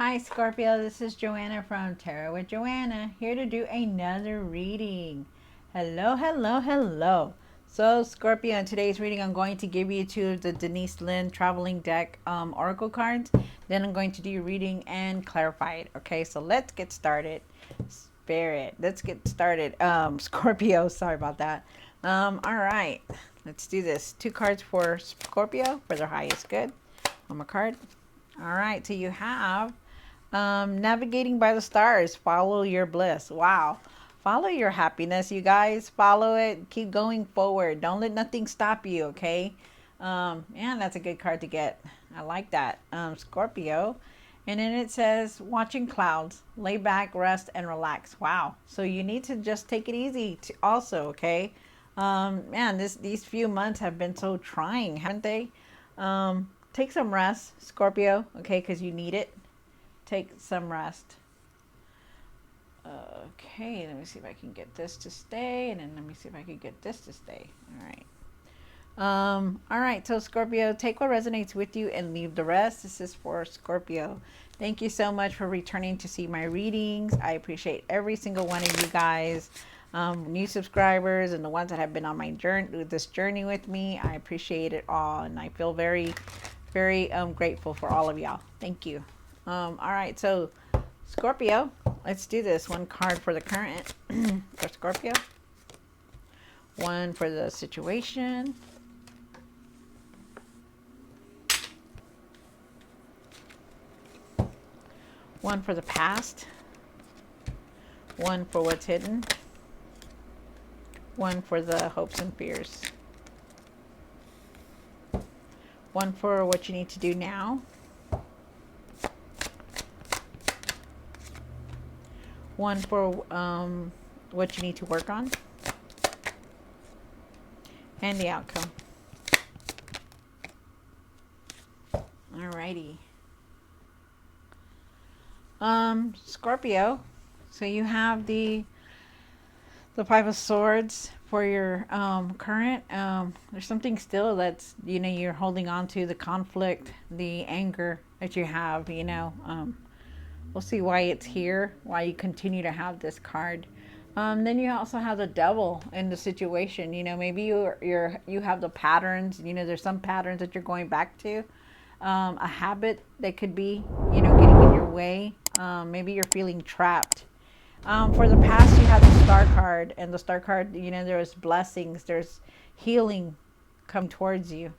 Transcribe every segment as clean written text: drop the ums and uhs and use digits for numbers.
Hi Scorpio, this is Joanna from Tarot with Joanna, here to do another reading. Hello, hello, hello. So Scorpio, in today's reading, I'm going to give you two of the Denise Lynn Traveling Deck Oracle cards. Then I'm going to do your reading and clarify it. Okay, so let's get started. Spirit, let's get started. Scorpio, sorry about that. All right, let's do this. Two cards for Scorpio for their highest good. On my card. All right, so you have navigating by the stars. Follow your bliss. Wow. Follow your happiness, you guys. Follow it. Keep going forward. Don't let nothing stop you, okay? Yeah, that's a good card to get. I like that. Scorpio. And then it says, watching clouds. Lay back, rest, and relax. Wow. So you need to just take it easy also, okay? Man, these few months have been so trying, haven't they? Take some rest, Scorpio, okay, because you need it. Take some rest. Okay, let me see if I can get this to stay, and then let me see if I can get this to stay. All right. All right, so Scorpio, take what resonates with you and leave the rest. This is for Scorpio. Thank you so much for returning to see my readings. I appreciate every single one of you guys, new subscribers and the ones that have been on my journey, this journey with me. I appreciate it all, and I feel very, very grateful for all of y'all. Thank you. All right, so Scorpio, let's do this. One card for the current for Scorpio. One for the situation. One for the past. One for what's hidden. One for the hopes and fears. One for what you need to do now. One for what you need to work on. And the outcome. Alrighty. Scorpio. So you have the Five of Swords for your current. There's something still that's, you're holding on to, the conflict, the anger that you have, We'll see why it's here, why you continue to have this card. Then you also have the Devil in the situation. Maybe you have the patterns. There's some patterns that you're going back to. A habit that could be, getting in your way. Maybe you're feeling trapped. For the past, you have the Star card, and the Star card, there's blessings, there's healing come towards you.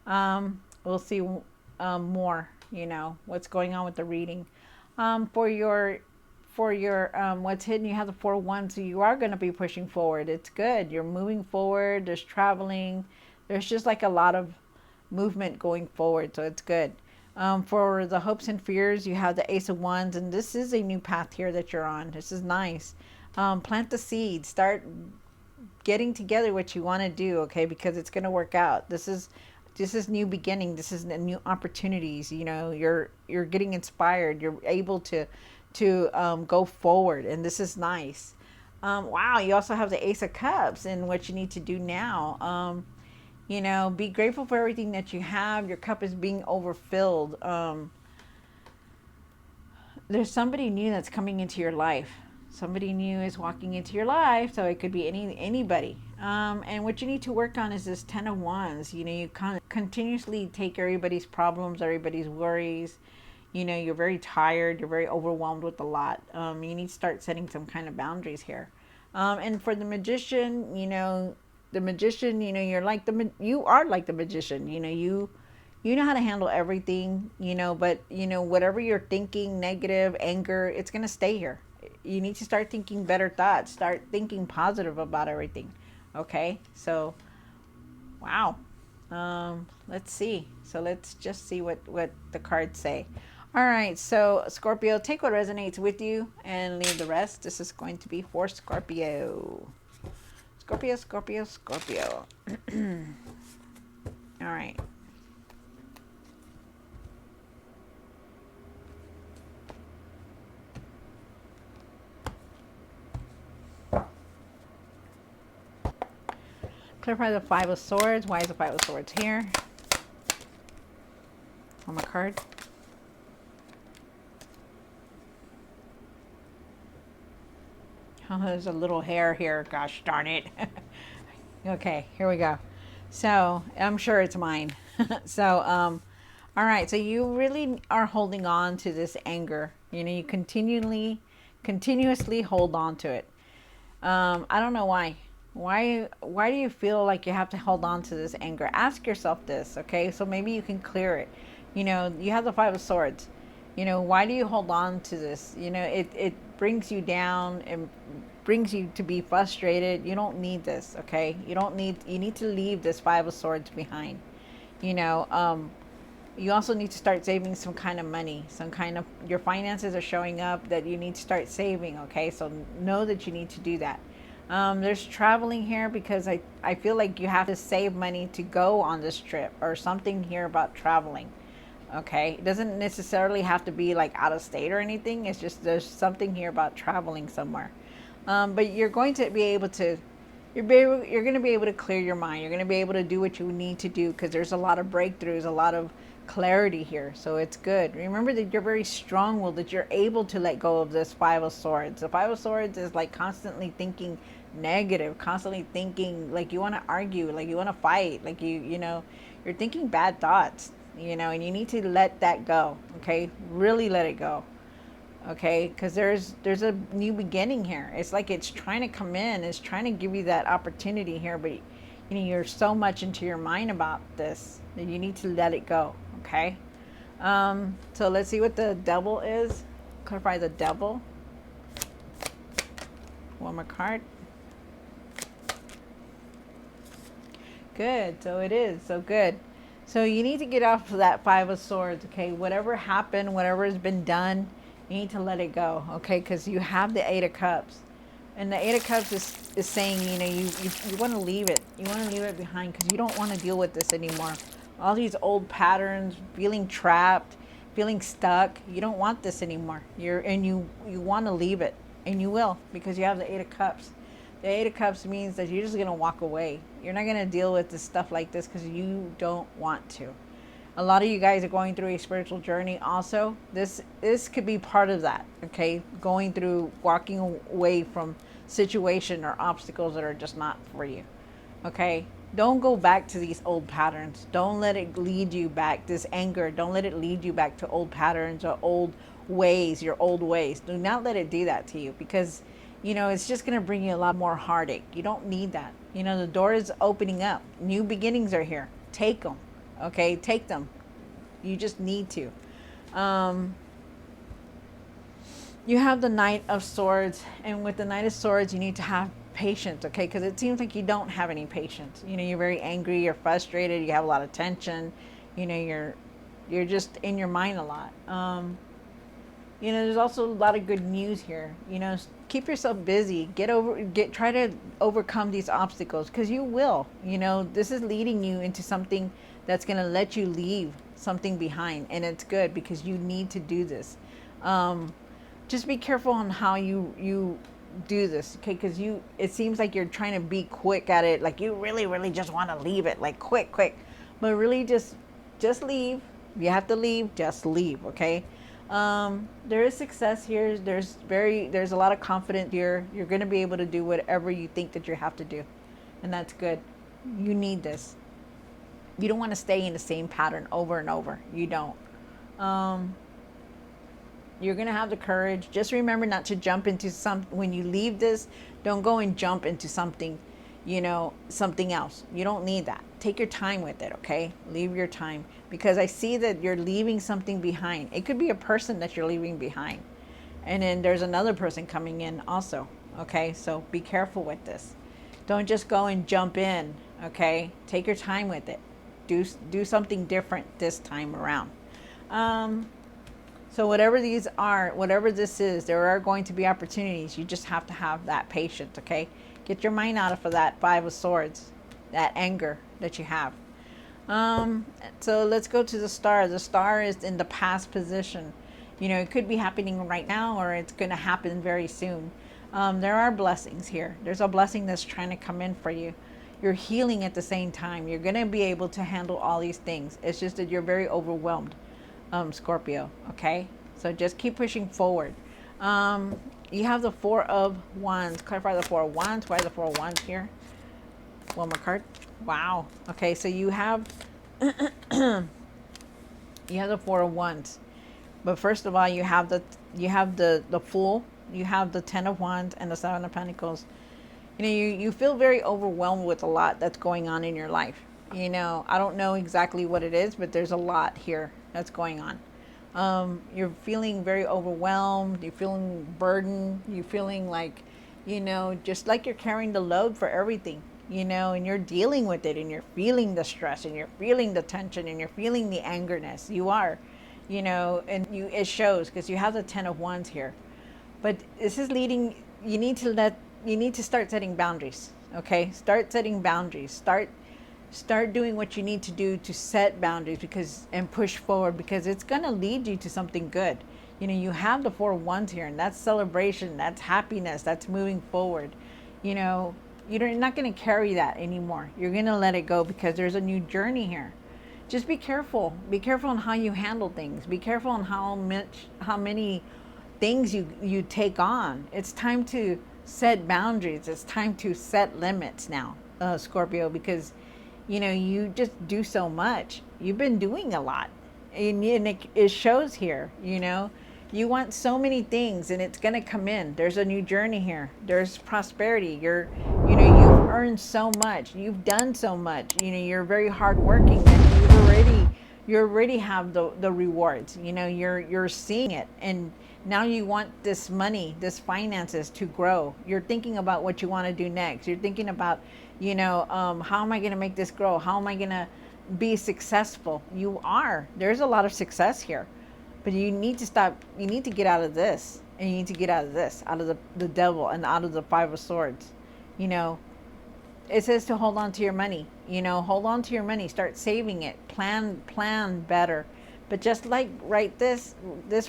We'll see more, what's going on with the reading. For your what's hidden, you have the 4-1, so you are going to be pushing forward. It's good. You're moving forward. There's traveling. There's just like a lot of movement going forward, so it's good. For the hopes and fears, you have the Ace of Wands, and this is a new path here that you're on. This is nice. Plant the seed. Start getting together what you want to do, okay? Because it's going to work out. This is new beginning. This is new opportunities. You're getting inspired. You're able to go forward, and this is nice. Wow, you also have the Ace of Cups and what you need to do now. Be grateful for everything that you have. Your cup is being overfilled. There's somebody new that's coming into your life. Somebody new is walking into your life, so it could be anybody. And what you need to work on is this 10 of Wands. You continuously take everybody's problems, everybody's worries. You're very tired. You're very overwhelmed with a lot. You need to start setting some kind of boundaries here. And for the Magician, you're like you are like the magician. You know how to handle everything. But whatever you're thinking, negative, anger, it's gonna stay here. You need to start thinking better thoughts. Start thinking positive about everything. Okay, so wow. Let's see. So let's just see what the cards say. All right, so Scorpio, take what resonates with you and leave the rest. This is going to be for Scorpio. Scorpio, Scorpio, Scorpio. All right. Clarify the Five of Swords. Why is the Five of Swords here? On my card. Oh, there's a little hair here. Gosh darn it. Okay, here we go. So I'm sure it's mine. So, all right. So you really are holding on to this anger. You know, you continuously hold on to it. I don't know why. Why do you feel like you have to hold on to this anger? Ask yourself this, okay? So maybe you can clear it. You know, you have the Five of Swords. You know, why do you hold on to this? You know, it brings you down and brings you to be frustrated. You don't need this, okay? You need to leave this Five of Swords behind. You know, you also need to start saving some kind of money, some kind of, your finances are showing up that you need to start saving, okay? So know that you need to do that. There's traveling here because I feel like you have to save money to go on this trip, or something here about traveling. Okay, it doesn't necessarily have to be like out of state or anything. It's just there's something here about traveling somewhere. But you're going to be able to, you're going to be able to clear your mind. You're going to be able to do what you need to do because there's a lot of breakthroughs, a lot of clarity here. So it's good. Remember that you're very strong-willed, that you're able to let go of this Five of Swords. The Five of Swords is like constantly thinking negative, constantly thinking like you want to argue, like you want to fight, like you know, you're thinking bad thoughts, you know, and you need to let that go. Okay, really let it go. Okay, because there's a new beginning here. It's like it's trying to come in, it's trying to give you that opportunity here, but you know, you're so much into your mind about this that you need to let it go. Okay, so let's see what the devil is. Clarify the devil. One more card. Good. So it is. So good. So you need to get off of that Five of Swords. Okay. Whatever happened, whatever has been done, you need to let it go. Okay. Because you have the Eight of Cups. And the Eight of Cups is saying, you know, you want to leave it. You want to leave it behind because you don't want to deal with this anymore. All these old patterns, feeling trapped, feeling stuck. You don't want this anymore. You want to leave it. And you will, because you have the Eight of Cups. The Eight of Cups means that you're just going to walk away. You're not going to deal with this stuff like this because you don't want to. A lot of you guys are going through a spiritual journey also. This could be part of that, okay? Going through, walking away from situation or obstacles that are just not for you, okay? Don't go back to these old patterns. Don't let it lead you back. This anger, don't let it lead you back to old patterns or old ways, your old ways. Do not let it do that to you because, you know, it's just going to bring you a lot more heartache. You don't need that. You know, the door is opening up. New beginnings are here. Take them. Okay, take them. You just need to. You have the Knight of Swords, and with the Knight of Swords, you need to have patience, okay? Because it seems like you don't have any patience. You know, you're very angry, you're frustrated, you have a lot of tension. You know, you're just in your mind a lot. You know, there's also a lot of good news here. You know, keep yourself busy. Try to overcome these obstacles because you will. You know, this is leading you into something that's going to let you leave something behind, and it's good because you need to do this. Just be careful on how you do this, okay? Because it seems like you're trying to be quick at it, like you really just want to leave it, like quick, but really just leave. If you have to leave, just leave, okay? There is success here. There's a lot of confidence here. You're going to be able to do whatever you think that you have to do, and that's good. You need this. You don't want to stay in the same pattern over and over. You don't. You're going to have the courage. Just remember not to jump into when you leave this, don't go and jump into something, you know, something else. You don't need that. Take your time with it, okay? Leave your time, because I see that you're leaving something behind. It could be a person that you're leaving behind. And then there's another person coming in also, okay? So be careful with this. Don't just go and jump in, okay? Take your time with it. Do something different this time around. So whatever these are, whatever this is, there are going to be opportunities. You just have to have that patience, okay? Get your mind out of that Five of Swords, that anger that you have. So let's go to the Star. The Star is in the past position. You know, it could be happening right now, or it's going to happen very soon. There are blessings here. There's a blessing that's trying to come in for you. You're healing at the same time. You're going to be able to handle all these things. It's just that you're very overwhelmed, Scorpio, okay? So just keep pushing forward. You have the Four of Wands. Clarify the Four of Wands. Why the Four of Wands here? One more card. Wow. Okay, so you have the Four of Wands. But first of all, you have the Fool, you have the Ten of Wands, and the Seven of Pentacles. You feel very overwhelmed with a lot that's going on in your life. I don't know exactly what it is, but there's a lot here that's going on. You're feeling very overwhelmed. You're feeling burdened. You're feeling like, just like you're carrying the load for everything, and you're dealing with it, and you're feeling the stress, and you're feeling the tension, and you're feeling the angerness. You are, and it shows because you have the Ten of Wands here. But this is leading, you need to start setting boundaries. Okay, start setting boundaries. Start doing what you need to do to set boundaries, and push forward, because it's going to lead you to something good. You have the Four of Wands here, and that's celebration, that's happiness, that's moving forward. You're not going to carry that anymore. You're going to let it go, because there's a new journey here. Just be careful. Be careful on how you handle things. Be careful on how many things you take on. It's time to set boundaries. It's time to set limits now, Scorpio, because you just do so much. You've been doing a lot, and it shows here. You want so many things, and it's going to come in. There's a new journey here. There's prosperity. You've earned so much. You've done so much. You're very hardworking, and you already have the rewards. You're seeing it, and now you want this money, this finances to grow. You're thinking about what you want to do next. You're thinking about, how am I going to make this grow? How am I going to be successful? There's a lot of success here, but you need to stop. You need to get out of this, and you need to get out of this, out of the devil, and out of the Five of Swords. It says to hold on to your money. Hold on to your money. Start saving it. Plan better. But just like this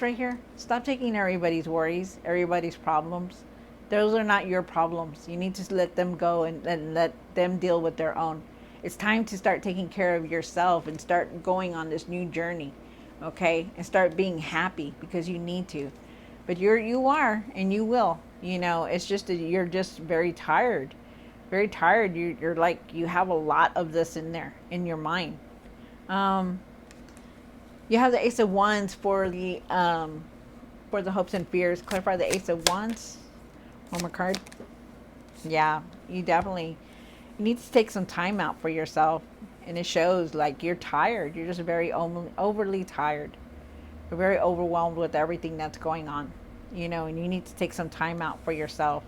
right here, stop taking everybody's worries, everybody's problems. Those are not your problems. You need to let them go, and let them deal with their own. It's time to start taking care of yourself and start going on this new journey, okay? And start being happy, because you need to. But you are, and you will. It's just that you're just very tired. Very tired. You're like, you have a lot of this in there, in your mind. You have the Ace of Wands for the hopes and fears. Clarify the Ace of Wands. One more card. Yeah, you need to take some time out for yourself. And it shows like you're tired. You're just very overly tired. You're very overwhelmed with everything that's going on. And you need to take some time out for yourself.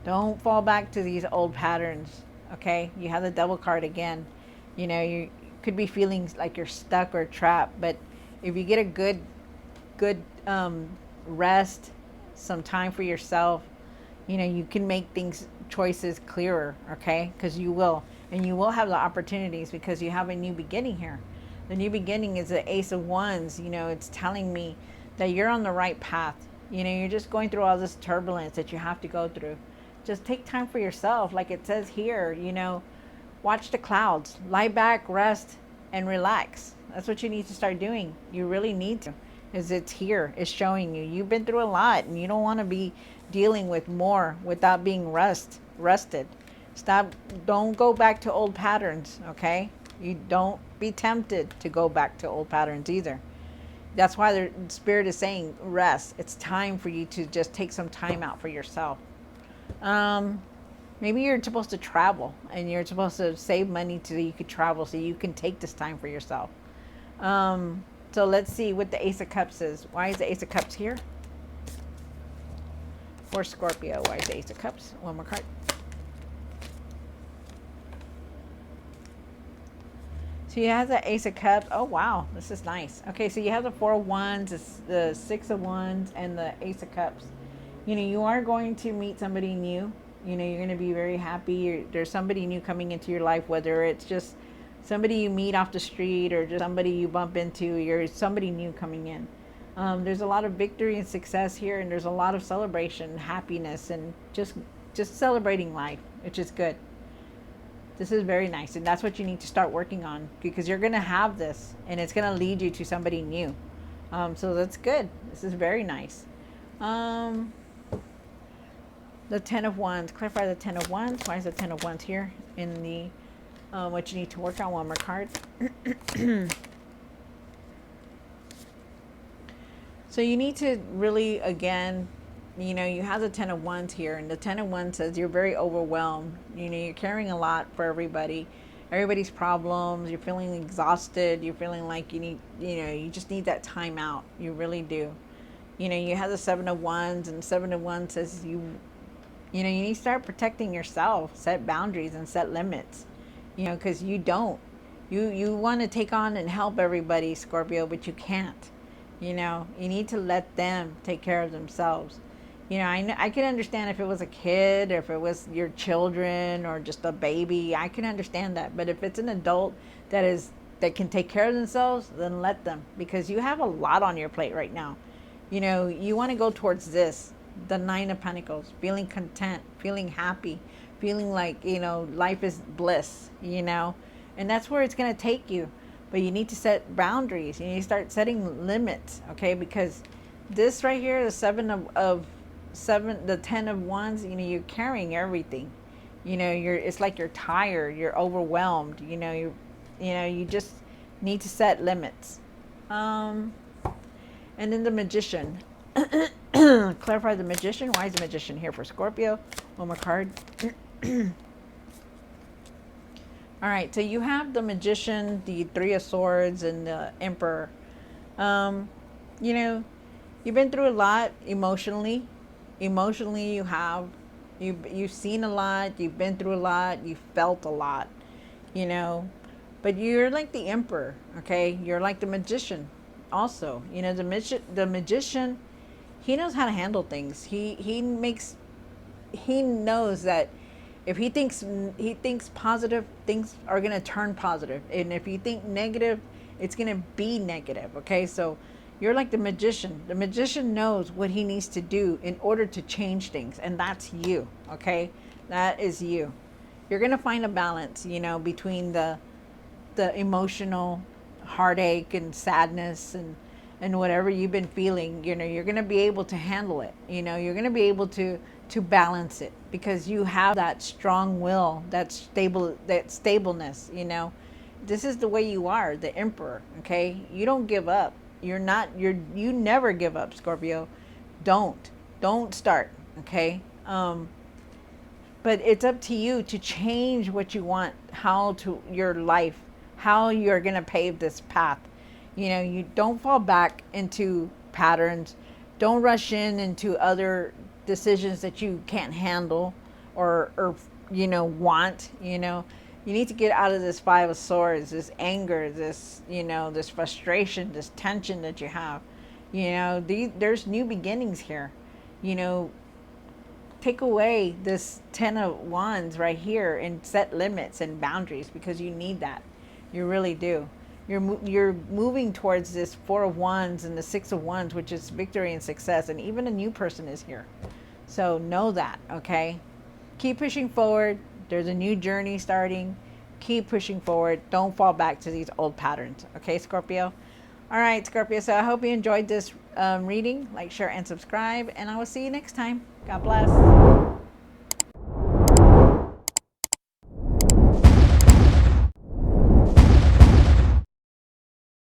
Don't fall back to these old patterns. Okay? You have the Devil card again. You could be feeling like you're stuck or trapped, but if you get a good rest, some time for yourself, you can make choices clearer, okay? Because you will, and you will have the opportunities, because you have a new beginning here. The new beginning is the Ace of Wands. It's telling me that you're on the right path. You're just going through all this turbulence that you have to go through. Just take time for yourself, like it says here. Watch the clouds, lie back, rest, and relax. That's what you need to start doing. You really need to, because it's here. It's showing you. You've been through a lot, and you don't want to be dealing with more without being rested. Stop. Don't go back to old patterns, okay? You don't be tempted to go back to old patterns either. That's why the Spirit is saying rest. It's time for you to just take some time out for yourself. Maybe you're supposed to travel, and you're supposed to save money so you could travel, so you can take this time for yourself. So let's see what the Ace of Cups is. Why is the Ace of Cups here? For Scorpio, why is the Ace of Cups? One more card. So you have the Ace of Cups. Oh, wow. This is nice. Okay, so you have the Four of Wands, the Six of Wands, and the Ace of Cups. You are going to meet somebody new. You're going to be very happy. There's somebody new coming into your life, whether it's just somebody you meet off the street or just somebody you bump into. You're somebody new coming in. There's a lot of victory and success here, and there's a lot of celebration, happiness, and just celebrating life, which is good. This is very nice, and that's what you need to start working on, because you're going to have this, and it's going to lead you to somebody new. So that's good. This is very nice. Um, the Ten of Wands. Clarify the Ten of Wands. Why is the Ten of Wands here in the what you need to work on? One more card. So you need to really, again, you know, you have the Ten of Wands here, and the Ten of Wands says you're very overwhelmed. You know, you're carrying a lot for everybody, everybody's problems. You're feeling exhausted. You're feeling like you need, you know, you just need that time out. You really do. You know, you have the Seven of Wands, and the Seven of Wands says you know, you need to start protecting yourself, set boundaries and set limits. You know, because you don't. You want to take on and help everybody, Scorpio, but you can't. You know, you need to let them take care of themselves. You know, I can understand if it was a kid, or if it was your children, or just a baby. I can understand that. But if it's an adult that can take care of themselves, then let them, because you have a lot on your plate right now. You know, you want to go towards this, the Nine of Pentacles, feeling content, feeling happy, feeling like, you know, life is bliss, you know, and that's where it's going to take you. But you need to set boundaries. You need to start setting limits, okay? Because this right here, the the Ten of Wands, you know, you're carrying everything. You know, it's like you're tired, you're overwhelmed. You know, you just need to set limits. And then the Magician. Clarify the Magician. Why is the Magician here for Scorpio? One more card. All right, so you have the Magician, the Three of Swords, and the Emperor. You know, you've been through a lot emotionally. Emotionally, you've seen a lot. You've been through a lot. You've felt a lot. You know, but you're like the Emperor. Okay, you're like the Magician. Also, you know, the Magician, he knows how to handle things. He knows that if he thinks positive, things are going to turn positive. And if you think negative, it's going to be negative. Okay? So you're like the Magician. The Magician knows what he needs to do in order to change things, and that's you. Okay? That is you. You're going to find a balance, you know, between the emotional heartache and sadness and whatever you've been feeling. You know, you're going to be able to handle it. You know, you're going to be able to balance it, because you have that strong will, that stableness. You know, this is the way you are, the Emperor. Okay, you don't give up. You never give up, Scorpio. Don't start. Okay. But it's up to you to change what you want, your life, how you're going to pave this path. You know, you don't fall back into patterns. Don't rush into other decisions that you can't handle or you know, want. You know, you need to get out of this Five of Swords, this anger, this, you know, this frustration, this tension that you have. You know, there's new beginnings here. You know, take away this Ten of Wands right here and set limits and boundaries, because you need that. You really do. You're moving towards this Four of Wands and the Six of Wands, which is victory and success, and even a new person is here. So know that, okay? Keep pushing forward. There's a new journey starting. Keep pushing forward. Don't fall back to these old patterns, okay, Scorpio? All right, Scorpio, so I hope you enjoyed this reading. Like, share, and subscribe, and I will see you next time. God bless.